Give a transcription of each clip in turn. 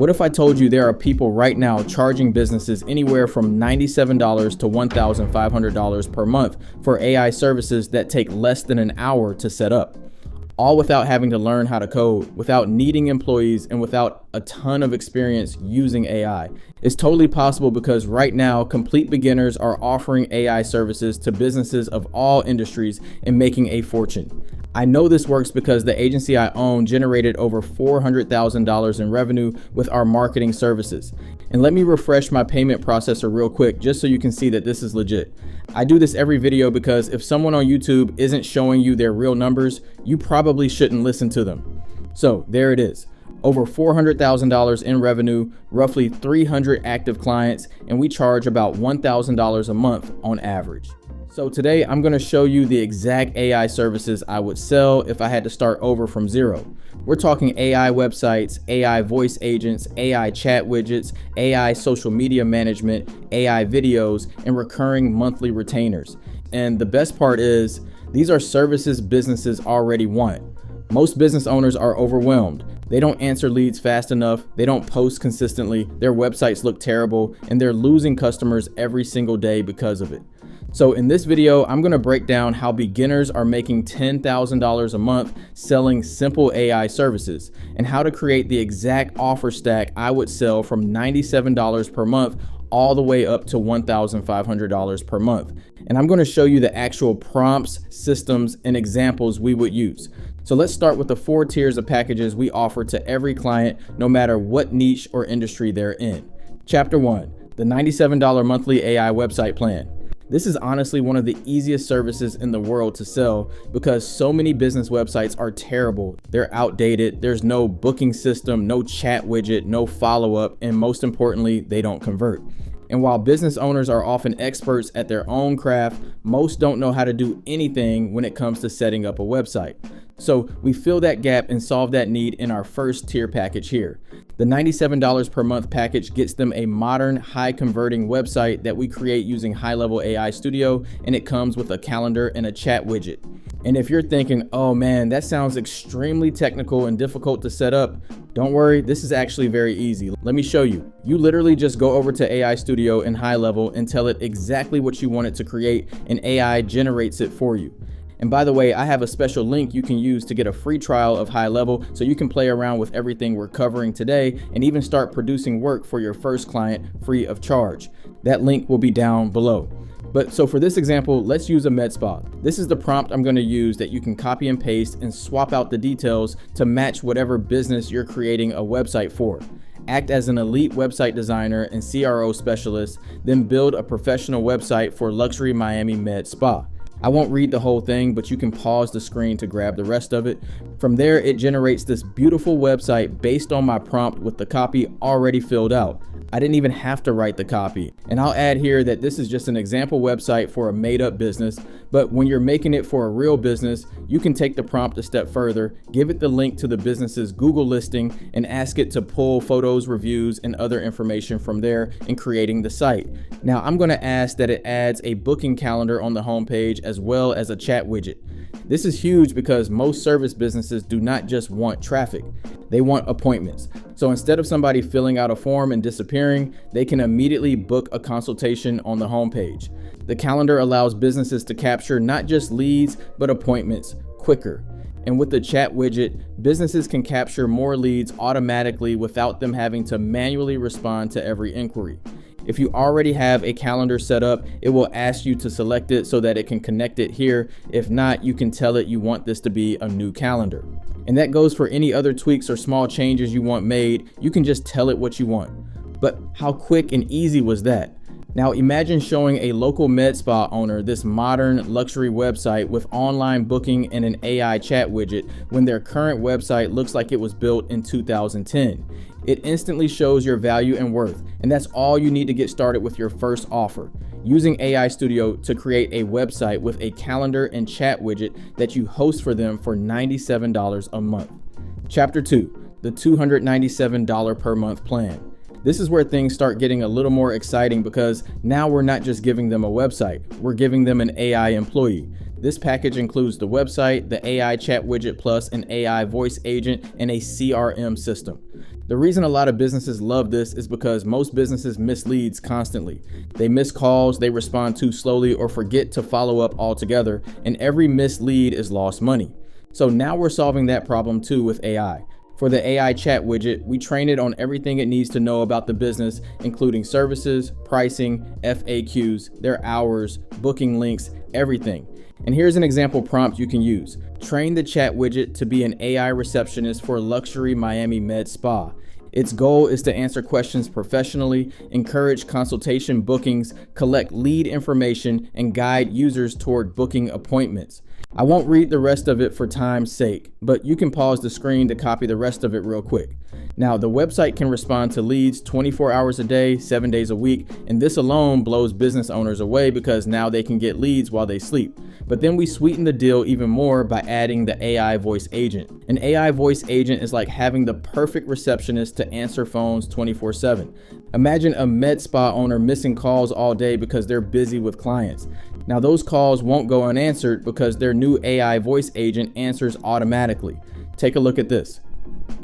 What if I told you there are people right now charging businesses anywhere from $97 to $1,500 per month for AI services that take less than an hour to set up? All without having to learn how to code, without needing employees, and without a ton of experience using AI. It's totally possible because right now, complete beginners are offering AI services to businesses of all industries and making a fortune. I know this works because the agency I own generated over $400,000 in revenue with our marketing services. And let me refresh my payment processor real quick just so you can see that this is legit. I do this every video because if someone on YouTube isn't showing you their real numbers, you probably shouldn't listen to them. So there it is. Over $400,000 in revenue, roughly 300 active clients, and we charge about $1,000 a month on average. So today I'm going to show you the exact AI services I would sell if I had to start over from zero. We're talking AI websites, AI voice agents, AI chat widgets, AI social media management, AI videos, and recurring monthly retainers. And the best part is, these are services businesses already want. Most business owners are overwhelmed. They don't answer leads fast enough, they don't post consistently, their websites look terrible, and they're losing customers every single day because of it. So in this video, I'm going to break down how beginners are making $10,000 a month selling simple AI services and how to create the exact offer stack I would sell from $97 per month all the way up to $1,500 per month. And I'm going to show you the actual prompts, systems, and examples we would use. So let's start with the 4 tiers of packages we offer to every client, no matter what niche or industry they're in. Chapter 1, the $97 monthly AI website plan. This is honestly one of the easiest services in the world to sell because so many business websites are terrible. They're outdated, there's no booking system, no chat widget, no follow-up, and most importantly, they don't convert. And while business owners are often experts at their own craft, most don't know how to do anything when it comes to setting up a website. So we fill that gap and solve that need in our first tier package here. The $97 per month package gets them a modern, high converting website that we create using high-level AI Studio, and it comes with a calendar and a chat widget. And if you're thinking, oh man, that sounds extremely technical and difficult to set up, don't worry, this is actually very easy. Let me show you. You literally just go over to AI Studio in high level and tell it exactly what you want it to create, and AI generates it for you. And by the way, I have a special link you can use to get a free trial of High Level so you can play around with everything we're covering today and even start producing work for your first client free of charge. That link will be down below. But so for this example, let's use a med spa. This is the prompt I'm going to use that you can copy and paste and swap out the details to match whatever business you're creating a website for. Act as an elite website designer and CRO specialist, then build a professional website for luxury Miami med spa. I won't read the whole thing, but you can pause the screen to grab the rest of it. From there, it generates this beautiful website based on my prompt with the copy already filled out. I didn't even have to write the copy. And I'll add here that this is just an example website for a made-up business, but when you're making it for a real business, you can take the prompt a step further, give it the link to the business's Google listing, and ask it to pull photos, reviews, and other information from there in creating the site. Now, I'm going to ask that it adds a booking calendar on the homepage as well as a chat widget. This is huge because most service businesses do not just want traffic, they want appointments. So instead of somebody filling out a form and disappearing, they can immediately book a consultation on the homepage. The calendar allows businesses to capture not just leads, but appointments quicker. And with the chat widget, businesses can capture more leads automatically without them having to manually respond to every inquiry. If you already have a calendar set up, it will ask you to select it so that it can connect it here. If not, you can tell it you want this to be a new calendar. And that goes for any other tweaks or small changes you want made. You can just tell it what you want. But how quick and easy was that? Now imagine showing a local med spa owner this modern luxury website with online booking and an AI chat widget when their current website looks like it was built in 2010. It instantly shows your value and worth, and that's all you need to get started with your first offer. Using AI Studio to create a website with a calendar and chat widget that you host for them for $97 a month. Chapter 2, the $297 per month plan. This is where things start getting a little more exciting because now we're not just giving them a website, we're giving them an AI employee. This package includes the website, the AI chat widget plus an AI voice agent, and a CRM system. The reason a lot of businesses love this is because most businesses miss leads constantly. They miss calls, they respond too slowly, or forget to follow up altogether, and every missed lead is lost money. So now we're solving that problem too with AI. For the AI chat widget, we train it on everything it needs to know about the business, including services, pricing, FAQs, their hours, booking links, everything. And here's an example prompt you can use. Train the chat widget to be an AI receptionist for a luxury Miami med spa. Its goal is to answer questions professionally, encourage consultation bookings, collect lead information, and guide users toward booking appointments. I won't read the rest of it for time's sake, but you can pause the screen to copy the rest of it real quick. Now, the website can respond to leads 24 hours a day, 7 days a week, and this alone blows business owners away because now they can get leads while they sleep. But then we sweeten the deal even more by adding the AI voice agent. An AI voice agent is like having the perfect receptionist to answer phones 24/7. Imagine a med spa owner missing calls all day because they're busy with clients. Now those calls won't go unanswered because their new AI voice agent answers automatically. Take a look at this.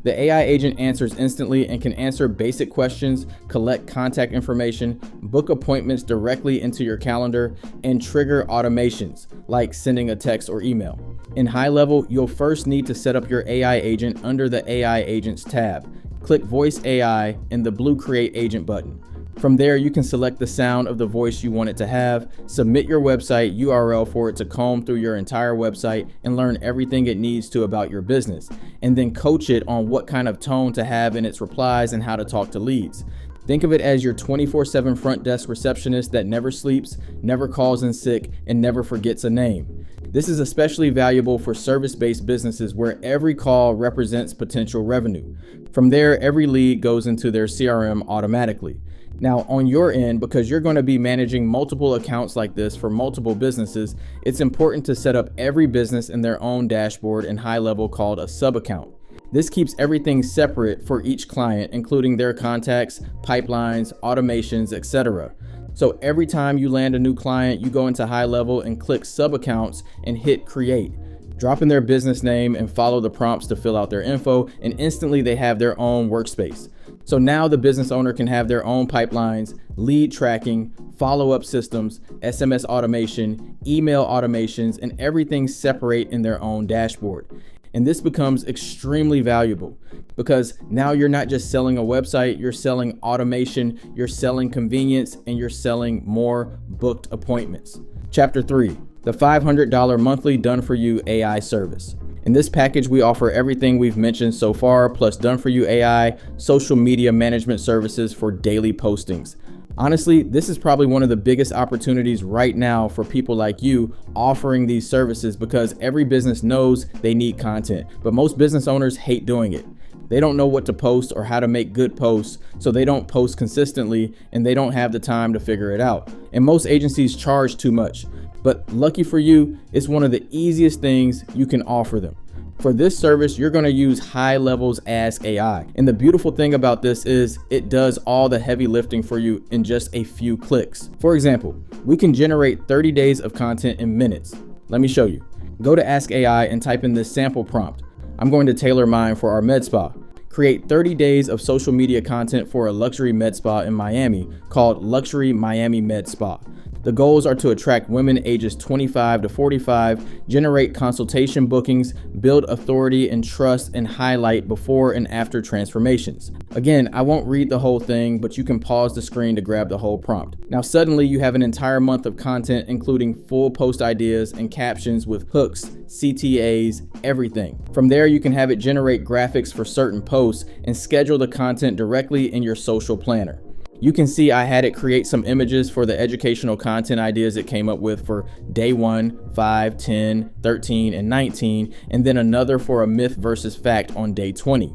The AI agent answers instantly and can answer basic questions, collect contact information, book appointments directly into your calendar, and trigger automations like sending a text or email. In high level, you'll first need to set up your AI agent under the AI Agents tab. Click Voice AI in the blue Create Agent button. From there, you can select the sound of the voice you want it to have, submit your website URL for it to comb through your entire website and learn everything it needs to about your business, and then coach it on what kind of tone to have in its replies and how to talk to leads. Think of it as your 24/7 front desk receptionist that never sleeps, never calls in sick, and never forgets a name. This is especially valuable for service-based businesses where every call represents potential revenue. From there, every lead goes into their CRM automatically. Now, on your end, because you're going to be managing multiple accounts like this for multiple businesses, it's important to set up every business in their own dashboard in high level called a sub-account. This keeps everything separate for each client, including their contacts, pipelines, automations, etc. So every time you land a new client, you go into high level and click sub-accounts and hit create. Drop in their business name and follow the prompts to fill out their info, and instantly they have their own workspace. So now the business owner can have their own pipelines, lead tracking, follow-up systems, SMS automation, email automations, and everything separate in their own dashboard. And this becomes extremely valuable because now you're not just selling a website, you're selling automation, you're selling convenience, and you're selling more booked appointments. Chapter 3, the $500 monthly done-for-you AI service. In this package, we offer everything we've mentioned so far, plus done-for-you AI, social media management services for daily postings. Honestly, this is probably one of the biggest opportunities right now for people like you offering these services because every business knows they need content, but most business owners hate doing it. They don't know what to post or how to make good posts, so they don't post consistently and they don't have the time to figure it out. And most agencies charge too much. But lucky for you, it's one of the easiest things you can offer them. For this service, you're going to use High Level's Ask AI. And the beautiful thing about this is it does all the heavy lifting for you in just a few clicks. For example, we can generate 30 days of content in minutes. Let me show you. Go to Ask AI and type in this sample prompt. I'm going to tailor mine for our med spa. Create 30 days of social media content for a luxury med spa in Miami called Luxury Miami Med Spa. The goals are to attract women ages 25 to 45, generate consultation bookings, build authority and trust, and highlight before and after transformations. Again, I won't read the whole thing, but you can pause the screen to grab the whole prompt. Now suddenly you have an entire month of content, including full post ideas and captions with hooks, CTAs, everything. From there, you can have it generate graphics for certain posts and schedule the content directly in your social planner. You can see I had it create some images for the educational content ideas it came up with for day 1, 5, 10, 13, and 19, and then another for a myth versus fact on day 20.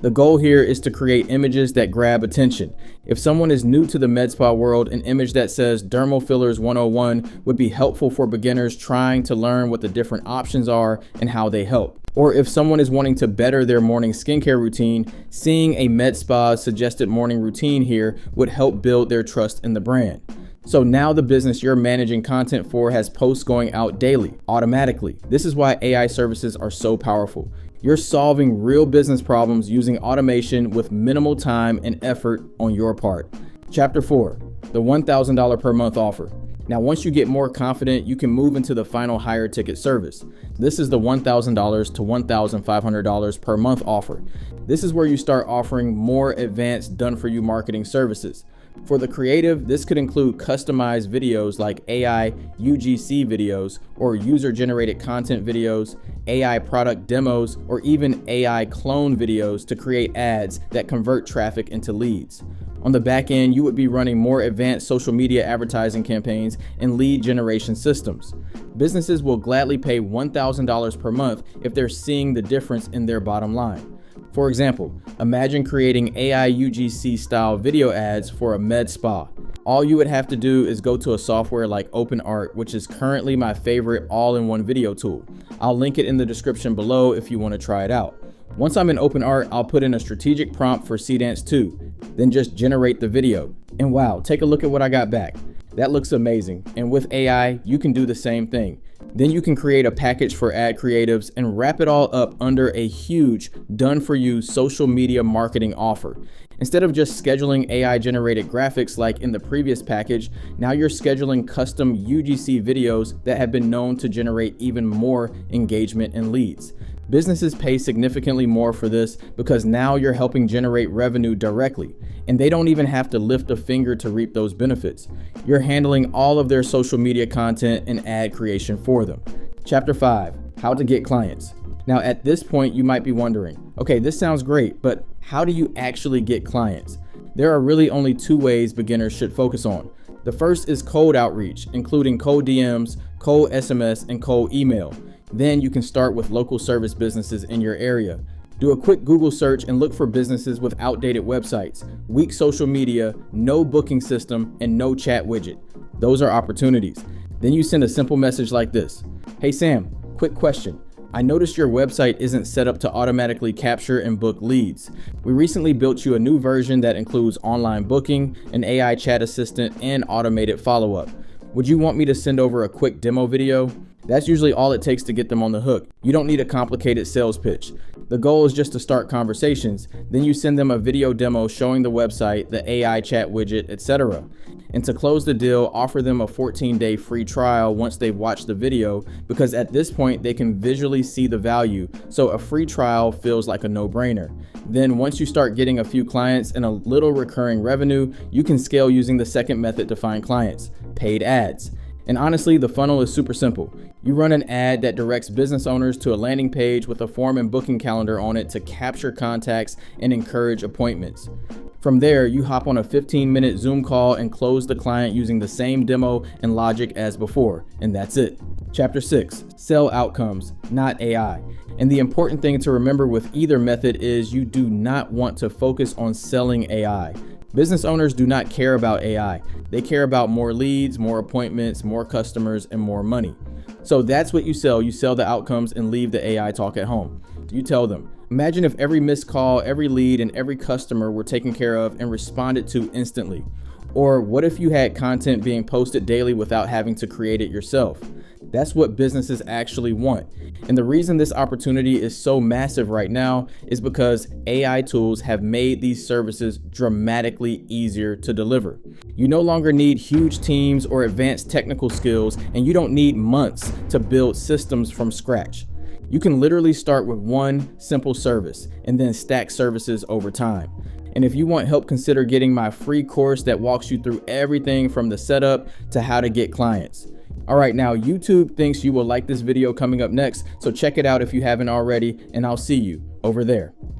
The goal here is to create images that grab attention. If someone is new to the med spa world, an image that says Dermal Fillers 101 would be helpful for beginners trying to learn what the different options are and how they help. Or if someone is wanting to better their morning skincare routine, seeing a med spa's suggested morning routine here would help build their trust in the brand. So now the business you're managing content for has posts going out daily, automatically. This is why AI services are so powerful. You're solving real business problems using automation with minimal time and effort on your part. Chapter 4, the $1,000 per month offer. Now, once you get more confident, you can move into the final higher ticket service. This is the $1,000 to $1,500 per month offer. This is where you start offering more advanced done-for-you marketing services. For the creative, this could include customized videos like AI UGC videos or user-generated content videos, AI product demos, or even AI clone videos to create ads that convert traffic into leads. On the back end, you would be running more advanced social media advertising campaigns and lead generation systems. Businesses will gladly pay $1,000 per month if they're seeing the difference in their bottom line. For example, imagine creating AI UGC style video ads for a med spa. All you would have to do is go to a software like OpenArt, which is currently my favorite all-in-one video tool. I'll link it in the description below if you want to try it out. Once I'm in OpenArt, I'll put in a strategic prompt for Seedance 2, then just generate the video. And wow, take a look at what I got back. That looks amazing. And with AI, you can do the same thing. Then you can create a package for ad creatives and wrap it all up under a huge done-for-you social media marketing offer. Instead of just scheduling AI-generated graphics like in the previous package, now you're scheduling custom UGC videos that have been known to generate even more engagement and leads. Businesses pay significantly more for this because now you're helping generate revenue directly, and they don't even have to lift a finger to reap those benefits. You're handling all of their social media content and ad creation for them. Chapter 5, how to get clients. Now at this point, you might be wondering, okay, this sounds great, but how do you actually get clients? There are really only two ways beginners should focus on. The first is cold outreach, including cold DMs, cold SMS, and cold email. Then you can start with local service businesses in your area. Do a quick Google search and look for businesses with outdated websites, weak social media, no booking system, and no chat widget. Those are opportunities. Then you send a simple message like this. Hey Sam, quick question. I noticed your website isn't set up to automatically capture and book leads. We recently built you a new version that includes online booking, an AI chat assistant, and automated follow-up. Would you want me to send over a quick demo video? That's usually all it takes to get them on the hook. You don't need a complicated sales pitch. The goal is just to start conversations. Then you send them a video demo showing the website, the AI chat widget, etc. And to close the deal, offer them a 14-day free trial once they've watched the video, because at this point they can visually see the value. So a free trial feels like a no-brainer. Then once you start getting a few clients and a little recurring revenue, you can scale using the second method to find clients, paid ads. And honestly, the funnel is super simple. You run an ad that directs business owners to a landing page with a form and booking calendar on it to capture contacts and encourage appointments. From there, you hop on a 15-minute Zoom call and close the client using the same demo and logic as before, and that's it. Chapter 6, sell outcomes, not AI. And the important thing to remember with either method is you do not want to focus on selling AI. Business owners do not care about AI. They care about more leads, more appointments, more customers, and more money. So that's what you sell. You sell the outcomes and leave the AI talk at home. You tell them, imagine if every missed call, every lead, and every customer were taken care of and responded to instantly. Or what if you had content being posted daily without having to create it yourself? That's what businesses actually want. And the reason this opportunity is so massive right now is because AI tools have made these services dramatically easier to deliver. You no longer need huge teams or advanced technical skills, and you don't need months to build systems from scratch. You can literally start with one simple service and then stack services over time. And if you want help, consider getting my free course that walks you through everything from the setup to how to get clients. All right, now YouTube thinks you will like this video coming up next, so check it out if you haven't already, and I'll see you over there.